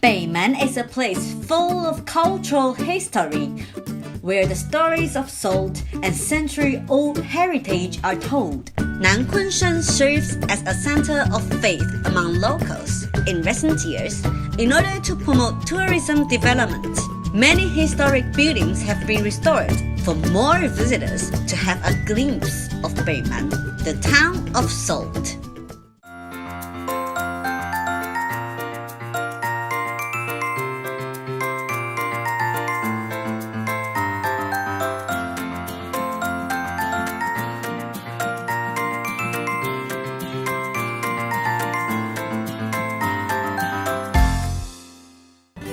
Beimen is a place full of cultural history, where the stories of salt and century-old heritage are told. Nankunshan serves as a center of faith among locals in recent years in order to promote tourism development. Many historic buildings have been restored for more visitors to have a glimpse of Beimen, the town of salt.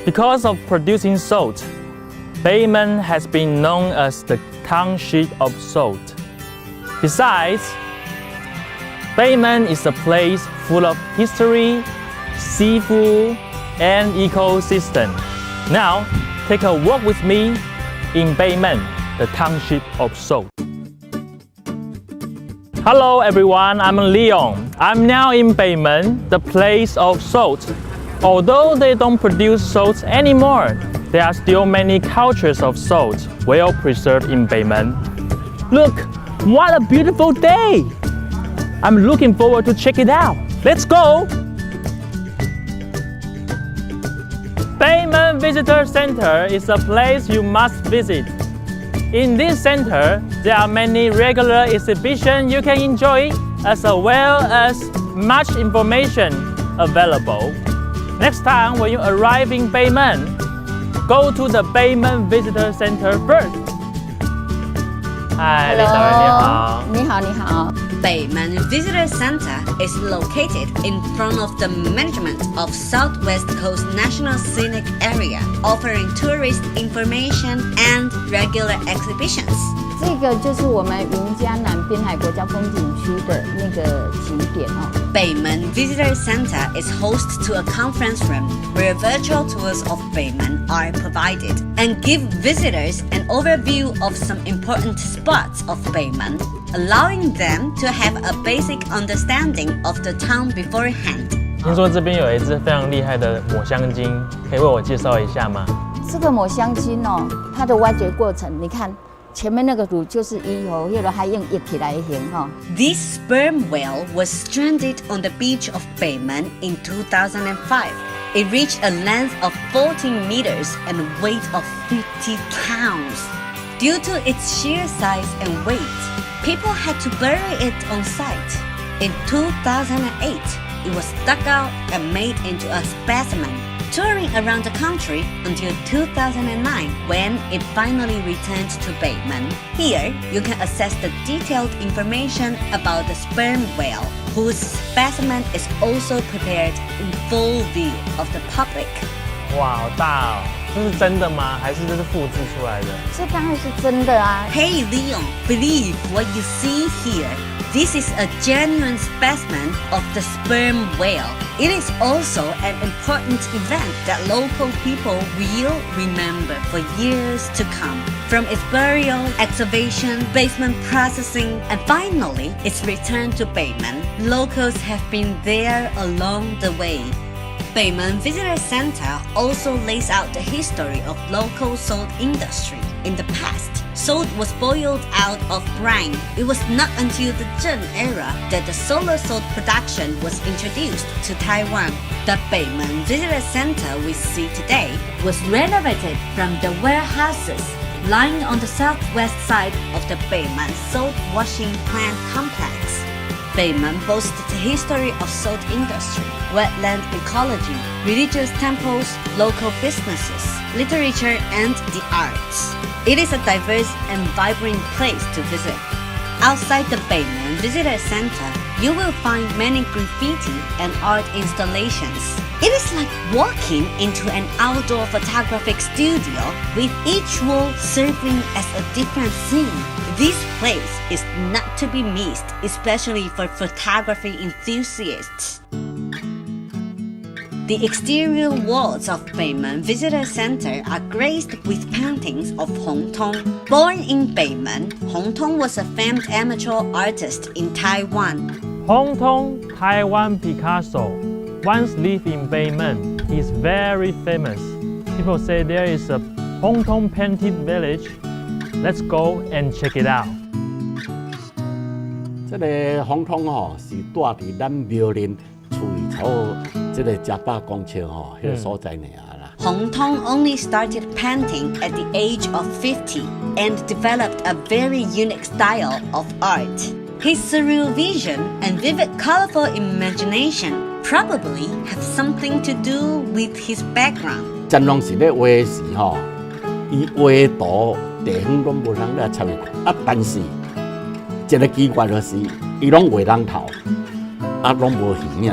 Because of producing salt, Beimen has been known as the township of salt. Besides, Beimen is a place full of history, seafood, and ecosystem. Now, take a walk with me in Beimen, the township of salt. Hello everyone, I'm Leon. I'm now in Beimen, the place of salt. Although they don't produce salt anymore, there are still many cultures of salt well preserved in Beimen. Look, what a beautiful day! I'm looking forward to check it out. Let's go! Beimen Visitor Center is a place you must visit. In this center, there are many regular exhibitions you can enjoy, as well as much information available. Next time when you arrive in Beimen, go to the Beimen Visitor Center first. Hi, 李小人你好。你好，你好。Beimen Visitor Center is located in front of the management of Southwest Coast National Scenic Area, offering tourist information and regular exhibitions. 这个就是我们云嘉南滨海国家风景区的那个景点哦。Beimen Visitor Center is host to a conference room where virtual tours of Beimen are provided and give visitors an overview of some important spots of Beimen, allowing them to have a basic understanding of the town beforehand. 听说这边有一只非常厉害的抹香鲸，可以为我介绍一下吗？这个抹香鲸哦，它的挖掘过程，你看。前面那个乳就是鱼哦，迄个还用液体来形哈。This sperm whale was stranded on the beach of Beimen in 2005. It reached a length of 14 meters and a weight of 50 pounds. Due to its sheer size and weight, people had to bury it on site. In 2008, it was dug out and made into a specimen, touring around the country until 2009 when it finally returned to Beimen. Here, you can access the detailed information about the sperm whale, whose specimen is also prepared in full view of the public. 哇，好大哦！这是真的吗？还是这是复制出来的？这当然是真的啊。Hey Leon, believe what you see here. This is a genuine specimen of the sperm whale. It is also an important event that local people will remember for years to come. From its burial, excavation, basement processing, and finally its return to Beimen, locals have been there along the way. Beimen Visitor Center also lays out the history of local salt industry. In the past, salt was boiled out of brine. It was not until the Zheng era that the solar salt production was introduced to Taiwan. The Beimen Visitor Center we see today was renovated from the warehouses lying on the southwest side of the Beimen salt washing plant complex. Beimen boasts the history of salt industry, wetland ecology, religious temples, local businesses, literature, and the arts. It is a diverse and vibrant place to visit. Outside the Beimen Visitor Center, you will find many graffiti and art installations. It is like walking into an outdoor photographic studio with each wall serving as a different scene. This place is not to be missed, especially for photography enthusiasts. The exterior walls of Beimen Visitor Center are graced with paintings of Hong Tong. Born in Beimen, Hong Tong was a famed amateur artist in Taiwan. Hong Tong, Taiwan Picasso once lived in Beimen. is very famous. People say there is a Hong Tong painted village. Let's go and check it out. 这个洪通是住伫咱苗林厝头这个100公尺迄个所在尔啦。Hong Tong only started painting at the age of 50 and developed a very unique style of art. His surreal vision and vivid, colorful imagination probably have something to do with his background. 真拢是咧画时伊画图地方拢无人来参与看，但是一个奇怪就是伊拢画人头，拢无耳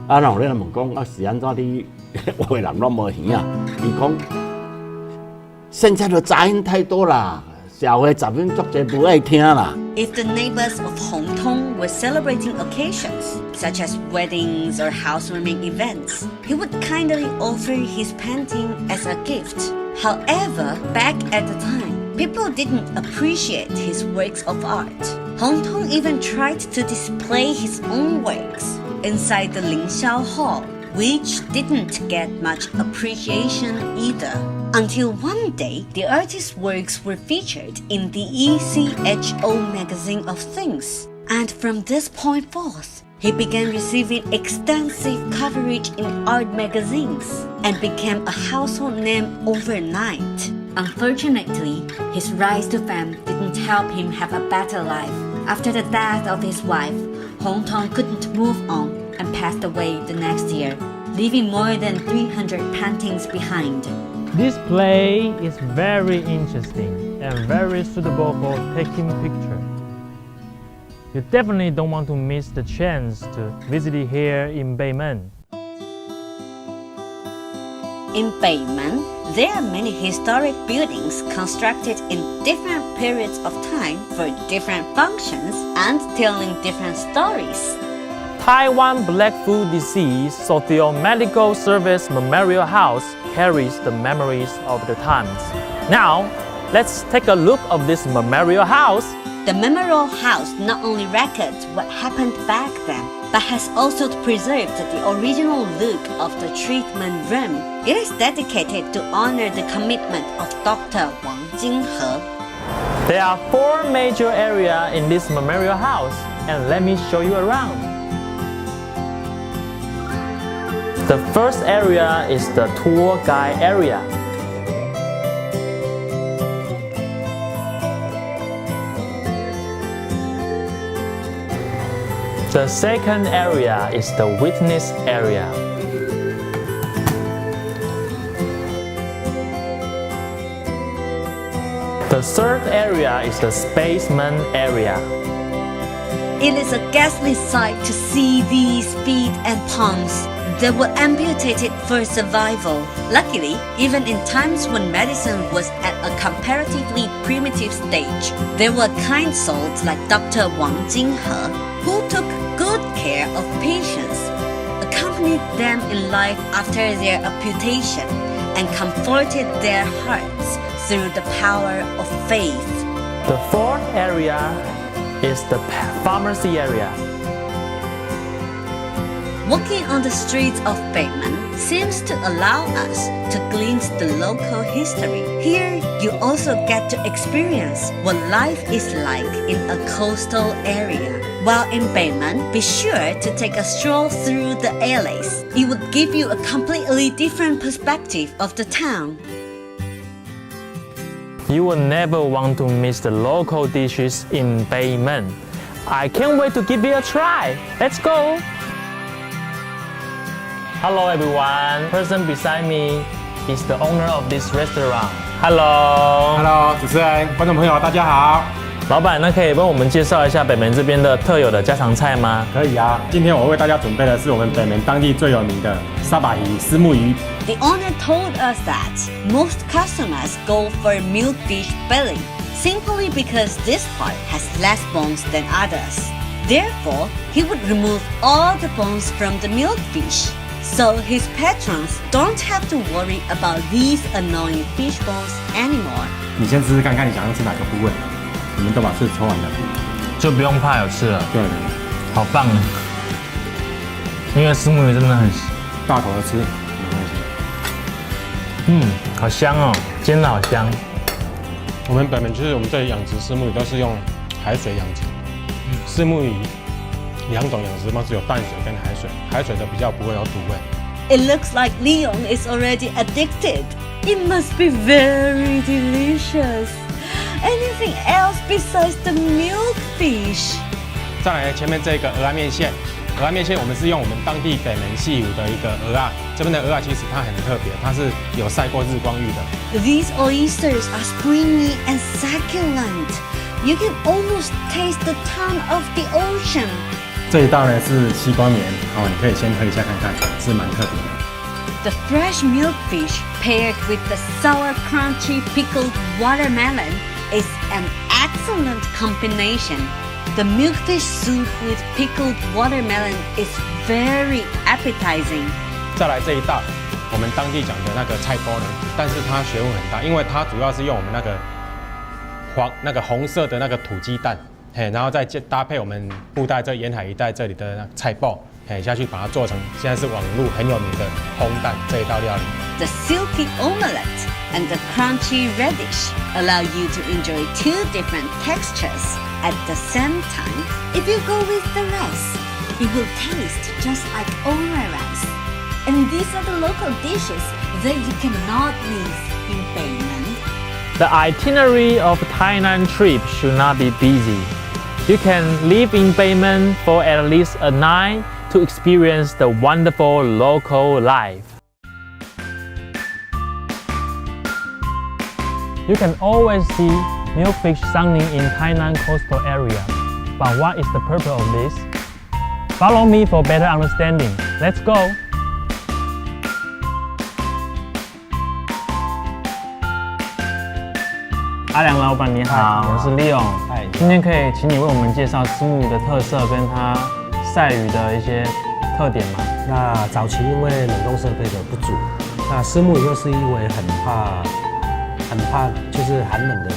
啊。然后咧问讲是安怎你画人拢无耳啊？伊讲现在的杂音太多啦。社会杂音足侪不爱听啦。If the neighbors of Hong Tong were celebrating occasions, such as weddings or housewarming events, he would kindly offer his painting as a gift. However, back at the time, people didn't appreciate his works of art. Hong Tong even tried to display his own works inside the Lingxiao Hall, which didn't get much appreciation either. Until one day, the artist's works were featured in the ECHO magazine of things. And from this point forth, he began receiving extensive coverage in art magazines and became a household name overnight. Unfortunately, his rise to fame didn't help him have a better life. After the death of his wife, Hong Tong couldn't move on and passed away the next year, leaving more than 300 paintings behind. This play is very interesting and very suitable for taking pictures. You definitely don't want to miss the chance to visit it here in Beimen. In Beimen, there are many historic buildings constructed in different periods of time for different functions and telling different stories. Taiwan Blackfoot Disease Socio-Medical Service Memorial House carries the memories of the times. Now, let's take a look of this memorial house. The memorial house not only records what happened back then, but has also preserved the original look of the treatment room. It is dedicated to honor the commitment of Dr. Wang Jinghe. There are 4 major areas in this memorial house, and let me show you around. The first area is the tour guide area. The second area is the witness area. The third area is the spaceman area. It is a ghastly sight to see these feet and palms. They were amputated for survival. Luckily, even in times when medicine was at a comparatively primitive stage, there were kind souls like Dr. Wang Jinghe who took good care of patients, accompanied them in life after their amputation, and comforted their hearts through the power of faith. The fourth area is the pharmacy area. Walking on the streets of Beimen seems to allow us to glimpse the local history. Here, you also get to experience what life is like in a coastal area. While in Beimen, be sure to take a stroll through the alleys. It would give you a completely different perspective of the town. You will never want to miss the local dishes in Beimen. I can't wait to give it a try. Let's go! Hello everyone. Person beside me is the owner of this restaurant. Hello. 主持人、观众朋友，大家好。老板，那可以帮我们介绍一下北门这边的特有的家常菜吗？可以啊，今天我为大家准备的是我们北门当地最有名的沙巴鱼丝木鱼。The owner told us that most customers go for milkfish belly simply because this part has less bones than others. Therefore, he would remove all the bones from the milkfish, so his patrons don't have to worry about these annoying fish bones anymore. 你先试试看看，你想要吃哪个部位？我们都把刺抽完了，就不用怕有刺了。对，好棒！因为丝木鱼真的很大口的吃。好香哦，煎的好香。我们北门就是我们这里养殖虱目鱼都是用海水养殖，虱目鱼2种养殖方式，有淡水跟海水，海水的比较不会有土味。It looks like Leon is already addicted. It must be very delicious. Anything else besides the milkfish? 再来前面这个蚵仔面线，蚵仔面线我们是用我们当地北门西湖的一个蚵仔，这边的蚵仔其实它很特别，它是有晒过日光浴的。These oysters are springy and succulent. You can almost taste the tone of the ocean. 这一道呢是西瓜棉哦，你可以先喝一下看看，是蛮特别的。The fresh milkfish paired with the sour, crunchy, pickled watermelon is an excellent combination. The milkfish soup with pickled watermelon is very appetizing. 再来这一道，我们当地讲的那个菜包呢，但是它学问很大，因为它主要是用我们那个红色的那个土鸡蛋，然后再搭配我们布袋这沿海一带这里的那个菜包，下去把它做成现在是网络很有名的烘蛋这一道料理。The silky omelette and the crunchy radish allow you to enjoy 2 different textures at the same time. If you go with the rice, it will taste just like omar rice. And these are the local dishes that you cannot miss in Beimen. The itinerary of Tainan trip should not be busy. You can live in Beimen for at least a night to experience the wonderful local life. You can always see milkfish sunning in Tainan coastal area. But what is the purpose of this? Follow me for better understanding. Let's go! 阿良老板你好，我是 Leon。今天可以请你为我们介绍虱目鱼的特色跟它晒鱼的一些特点吗？那早期因为冷冻设备的不足，那虱目鱼又是一尾很怕就是寒冷的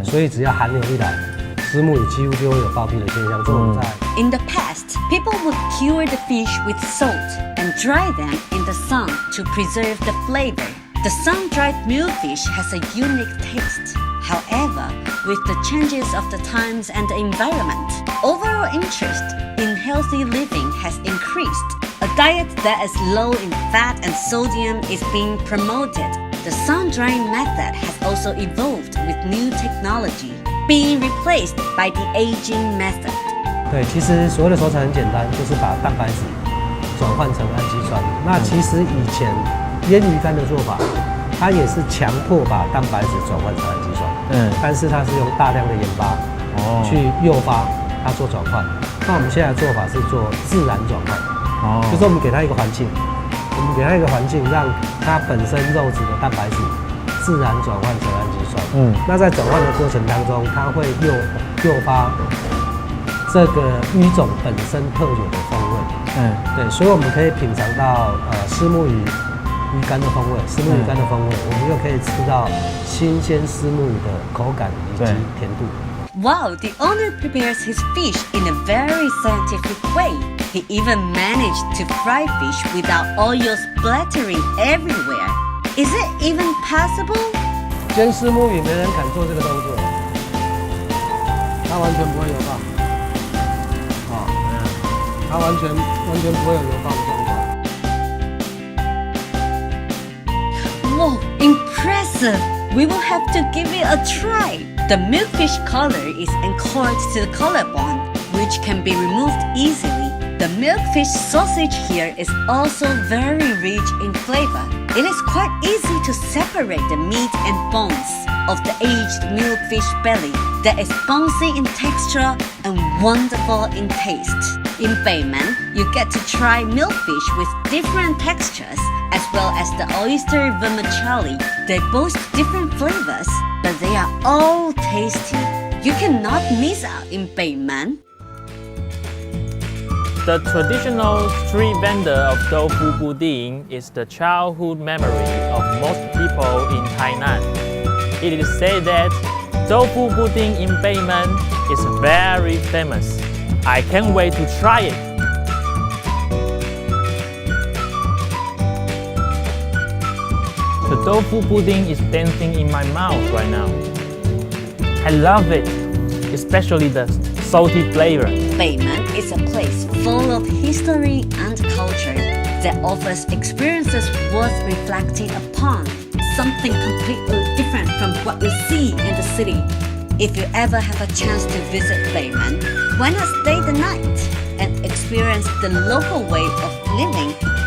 鱼，所以只要寒流一来，虱目鱼几乎就会有暴毙的现象。就我们在 In the past, people would cure the fish with salt and dry them in the sun to preserve the flavor. The sun-dried milkfish has a unique taste. However, with the changes of the times and the environment, overall interest in healthy living has increased. A diet that is low in fat and sodium is being promoted. The sun-drying method has also evolved with new technology, being replaced by the aging method. 对，其实所谓的熟成很简单，就是把蛋白质转换成氨基酸。那其实以前腌鱼干的做法，它也是强迫把蛋白质转换成氨基酸，但是它是用大量的盐巴去诱发它做转换。那我们现在的做法是做自然转换，就是我们给它一个环境，让它本身肉质的蛋白质自然转换成氨基酸。那在转换的过程当中，它会诱发这个鱼种本身特有的风味。对，所以我们可以品尝到虱目鱼干的风味，我们又可以吃到新鲜虱目鱼的口感以及甜度。Wow, the owner prepares his fish in a very scientific way. He even managed to fry fish without oil splattering everywhere. Is it even possible? 煎虱目鱼没人敢做这个动作，它完全不会油爆。它完全不会有油爆的状况。Whoa, impressive! We will have to give it a try. The milkfish color is anchored to the collarbone, which can be removed easily. The milkfish sausage here is also very rich in flavor. It is quite easy to separate the meat and bones of the aged milkfish belly that is bouncy in texture and wonderful in taste. In Beimen, you get to try milkfish with different textures as well as the oyster vermicelli. They boast different flavors, but they are all tasty. You cannot miss out in Beimen. The traditional street vendor of tofu pudding is the childhood memory of most people in Tainan. It is said that tofu pudding in Beimen is very famous. I can't wait to try it. The tofu pudding is dancing in my mouth right now. I love it, especially the salty flavor. Beimen is a place full of history and culture that offers experiences worth reflecting upon, something completely different from what you see in the city. If you ever have a chance to visit Beimen, why not stay the night and experience the local way of living